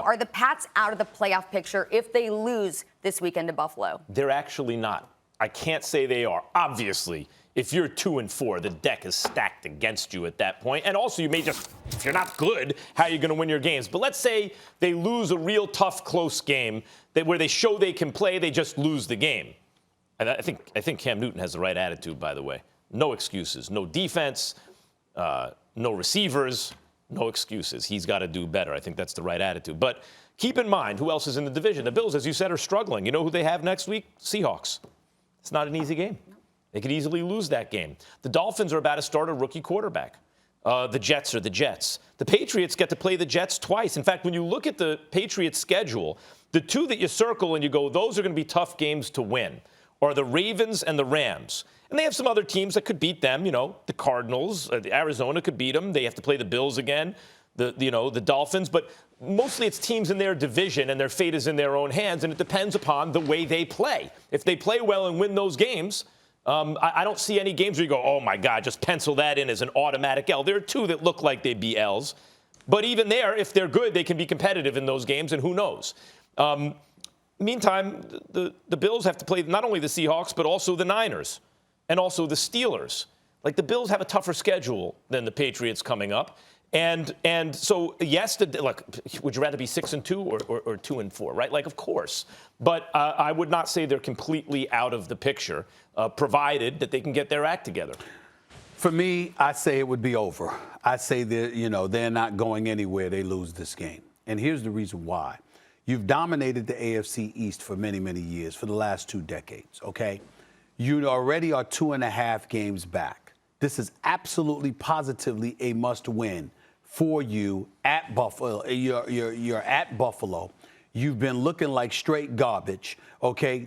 Are the Pats out of the playoff picture if they lose this weekend to Buffalo? They're actually not. I can't say they are. Obviously, if you're 2-4, the deck is stacked against you at that point. And also, you may just, if you're not good, how are you going to win your games? But let's say they lose a real tough, close game where they show they can play, they just lose the game. And I think Cam Newton has the right attitude, by the way. No excuses. No defense, no receivers, no excuses. He's got to do better. I think that's the right attitude. But keep in mind, who else is in the division? The Bills, as you said, are struggling. You know who they have next week? Seahawks. It's not an easy game. They could easily lose that game. The Dolphins are about to start a rookie quarterback. The Jets are the Jets. The Patriots get to play the Jets twice. In fact, when you look at the Patriots' schedule, the two that you circle and you go, those are going to be tough games to win, are the Ravens and the Rams. And they have some other teams that could beat them. You know, the Cardinals, Arizona could beat them. They have to play the Bills again, the Dolphins. But mostly it's teams in their division, and their fate is in their own hands, and it depends upon the way they play. If they play well and win those games, I don't see any games where you go, oh, my God, just pencil that in as an automatic L. There are two that look like they'd be Ls. But even there, if they're good, they can be competitive in those games, and who knows? Meantime, the Bills have to play not only the Seahawks, but also the Niners and also the Steelers. Like, the Bills have a tougher schedule than the Patriots coming up. And so, yes, look, would you rather be 6-2 or 2-4, right? Like, of course. But I would not say they're completely out of the picture, provided that they can get their act together. For me, I say it would be over. I say that, they're not going anywhere. They lose this game. And here's the reason why. You've dominated the AFC East for many, many years, for the last 2 decades, okay? You already are 2.5 games back. This is absolutely, positively a must-win for you at Buffalo. You're at Buffalo. You've been looking like straight garbage, okay?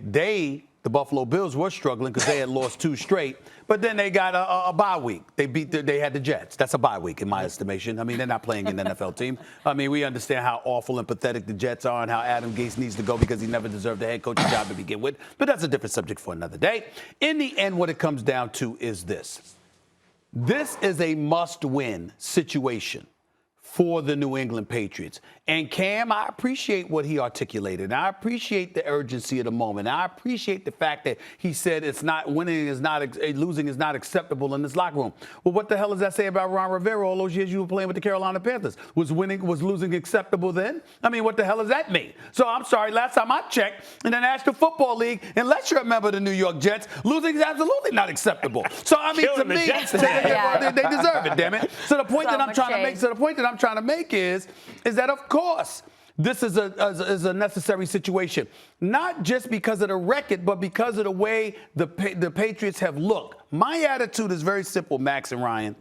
The Buffalo Bills were struggling because they had lost 2 straight, but then they got a bye week. They had the Jets. That's a bye week in my estimation. I mean, they're not playing an NFL team. I mean, we understand how awful and pathetic the Jets are and how Adam Gase needs to go because he never deserved the head coaching job to begin with, but that's a different subject for another day. In the end, what it comes down to is this. This is a must-win situation for the New England Patriots. And Cam, I appreciate what he articulated. I appreciate the urgency of the moment. I appreciate the fact that he said losing is not acceptable in this locker room. Well, what the hell does that say about Ron Rivera all those years you were playing with the Carolina Panthers? Was losing acceptable then? I mean, what the hell does that mean? So I'm sorry, last time I checked in the National Football League, unless you're a member of the New York Jets, losing is absolutely not acceptable. So I mean, to me, they deserve it, damn it. So the point that I'm trying to make is that of course this is a necessary situation, not just because of the record, but because of the way the Patriots have looked. My attitude is very simple, Max and Ryan.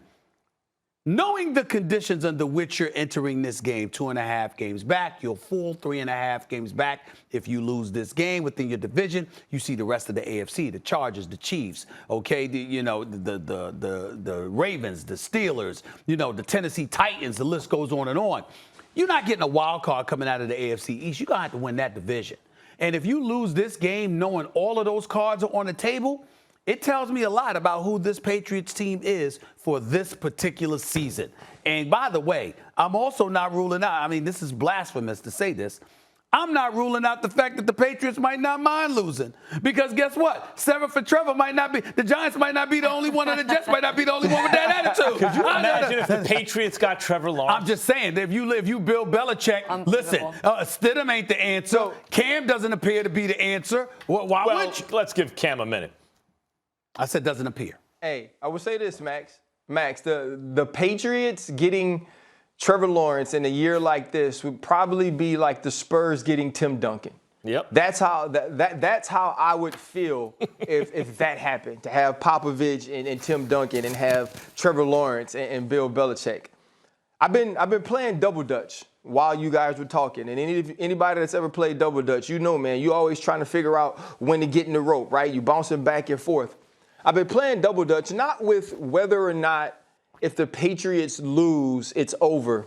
Knowing the conditions under which you're entering this game, 2.5 games back, you'll fall 3.5 games back. If you lose this game within your division, you see the rest of the AFC, the Chargers, the Chiefs, okay, the Ravens, the Steelers, the Tennessee Titans, the list goes on and on. You're not getting a wild card coming out of the AFC East. You're going to have to win that division. And if you lose this game knowing all of those cards are on the table, it tells me a lot about who this Patriots team is for this particular season. And by the way, I'm also not ruling out, I mean, this is blasphemous to say this, I'm not ruling out the fact that the Patriots might not mind losing. Because guess what? Seven for Trevor might not be, the Giants might not be the only one, and the Jets might not be the only one with that attitude. Could you imagine if the Patriots got Trevor Lawrence? I'm just saying, if you Bill Belichick, listen, Stidham ain't the answer. So, Cam doesn't appear to be the answer. Why would you? Let's give Cam a minute. I said doesn't appear. Hey, I would say this, Max. The Patriots getting Trevor Lawrence in a year like this would probably be like the Spurs getting Tim Duncan. Yep. That's how I would feel if that happened, to have Popovich and Tim Duncan and have Trevor Lawrence and Bill Belichick. I've been playing double dutch while you guys were talking, and anybody that's ever played double dutch, man, you always trying to figure out when to get in the rope, right? You bouncing back and forth. I've been playing double dutch, not with whether or not if the Patriots lose, it's over.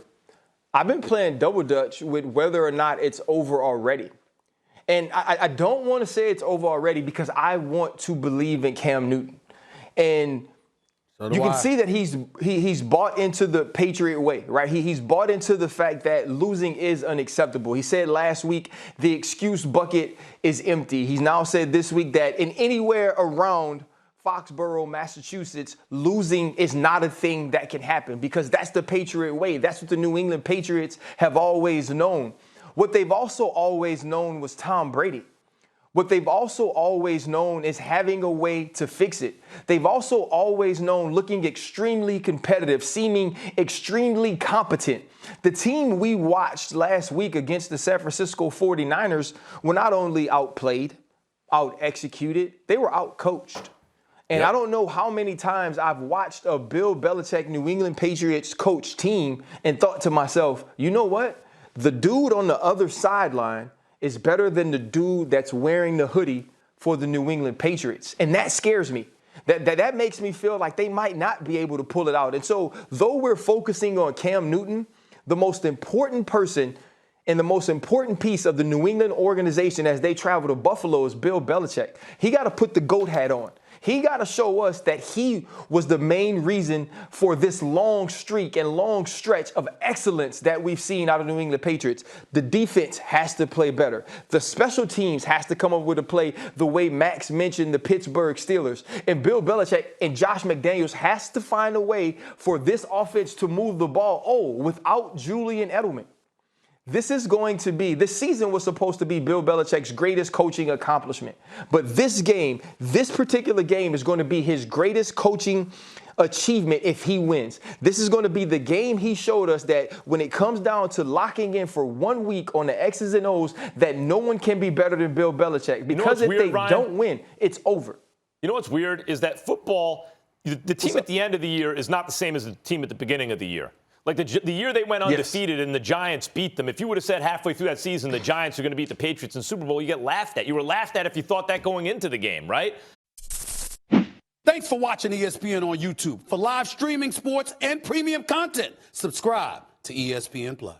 I've been playing double dutch with whether or not it's over already. And I don't want to say it's over already because I want to believe in Cam Newton. And So do You can I. see that he's bought into the Patriot way, right? He's bought into the fact that losing is unacceptable. He said last week the excuse bucket is empty. He's now said this week that in anywhere around Foxborough, Massachusetts, losing is not a thing that can happen because that's the Patriot way. That's what the New England Patriots have always known. What they've also always known was Tom Brady. What they've also always known is having a way to fix it. They've also always known looking extremely competitive, seeming extremely competent. The team we watched last week against the San Francisco 49ers were not only outplayed, out-executed, they were out-coached. And I don't know how many times I've watched a Bill Belichick New England Patriots coach team and thought to myself, you know what? The dude on the other sideline is better than the dude that's wearing the hoodie for the New England Patriots. And that scares me. That makes me feel like they might not be able to pull it out. And so though we're focusing on Cam Newton, the most important person and the most important piece of the New England organization as they travel to Buffalo is Bill Belichick. He got to put the GOAT hat on. He got to show us that he was the main reason for this long streak and long stretch of excellence that we've seen out of New England Patriots. The defense has to play better. The special teams has to come up with a play the way Max mentioned the Pittsburgh Steelers. And Bill Belichick and Josh McDaniels has to find a way for this offense to move the ball, without Julian Edelman. This season was supposed to be Bill Belichick's greatest coaching accomplishment. But this particular game is going to be his greatest coaching achievement if he wins. This is going to be the game he showed us that when it comes down to locking in for 1 week on the X's and O's, that no one can be better than Bill Belichick. Because if they don't win, it's over. You know what's weird is that football, the team at the end of the year is not the same as the team at the beginning of the year. Like the year they went undefeated and the Giants beat them, if you would have said halfway through that season the Giants are going to beat the Patriots in the Super Bowl, you get laughed at. You were laughed at if you thought that going into the game, right? Thanks for watching ESPN on YouTube. For live streaming sports and premium content, subscribe to ESPN+.